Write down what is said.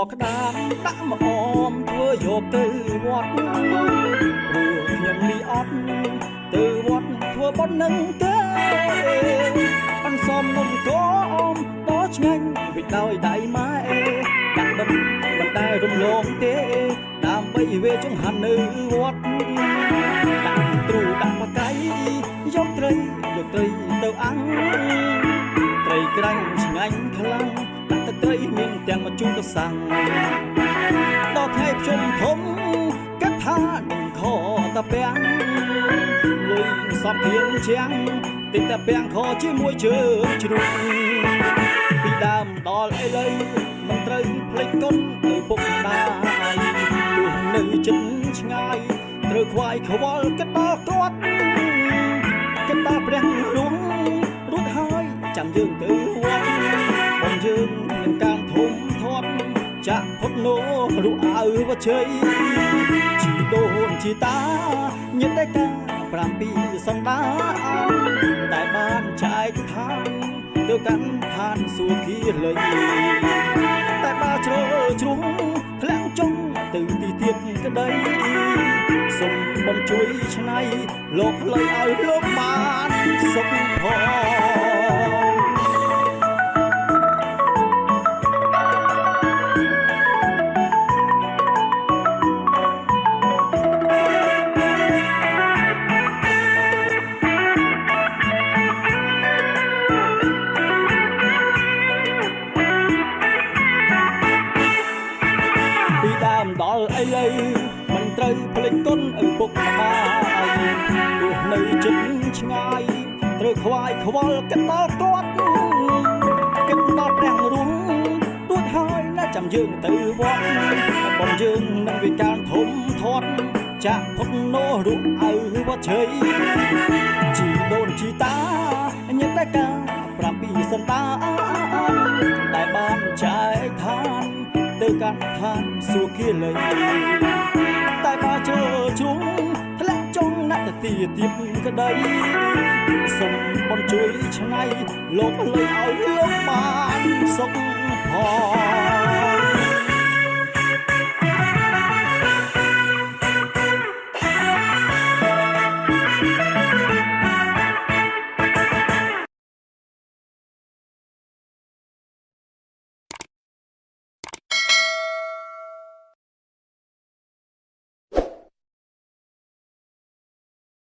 មកក្តាមដាក់មកអមធ្វើយកទៅវត្តព្រោះខ្ញុំនេះអត់ទៅវត្តធ្វើបុណ្យនឹងទេអនសំនំកអមដល់ឆ្ងាញ់វិដោយដៃម៉ែដាក់បិណ្ឌមិនដែលរំលងទេដើម្បីវេចង្ហាន់នៅវត្តដាក់ទ្រូដាក់មកកៃយកត្រីទៅអាំងត្រីក្រាញ់ឆ្ងាញ់ខ្លាំងដាក់ទឹកត្រីមានទាំងមកជូនទៅសាំងដល់ថ្ងៃភ្ជុំធំកាត់ថានឹងខតាពាំងលុយសំភៀងជាងទិញតាពាំងខជាមួយជើងជ្រូកពីដើមដល់ឥឡូវមិនត្រូវភ្លេចគុណឪពុកម្ដាយទោះនៅជិតឆ្ងាយត្រូវខ្វាយខ្វល់គិតដល់គាត់គិតដល់ព្រះរួចហើយចាំយើងទៅវត្តបងយើងនឹងការធំធាត់ចាក់ផុតនោរុអៅវជ័យជីដូនជីតាញាតិតែកា7សន្តានតែបានចែកឋានទៅកាន់ឋានសួគ៌លេងតែបើជ្រើជ្រុងធ្លាក់ចុងទៅទីទៀតក្តីសូមបងជួយឆ្នៃលោកផ្លូវឲ្យលោកបានសុខផងដល់ឥឡូវមិនត្រូវភ្លេចគុណឪពុកម្ដាយទោះនៅជិតឆ្ងាយត្រូវខ្វាយខ្វល់គិតដល់គាត់គិតដល់ព្រះរួចហើយណាចាំយើងទៅវត្តបងយើងនឹងវិការធំធាត់ចាក់ផុតនោរុអៅវត្តជ័យជីដូនជីតាញាតិតែកា7សន្តានដែលបានចែកឋានទៅកាន់ឋានសួគ៌លេងតែបើជ្រើជ្រុងធ្លាក់ចុងណាត់ទីទៀតក្តីសូមបងជួយឆ្នៃលោកលើឲ្យលោកបានសុខផង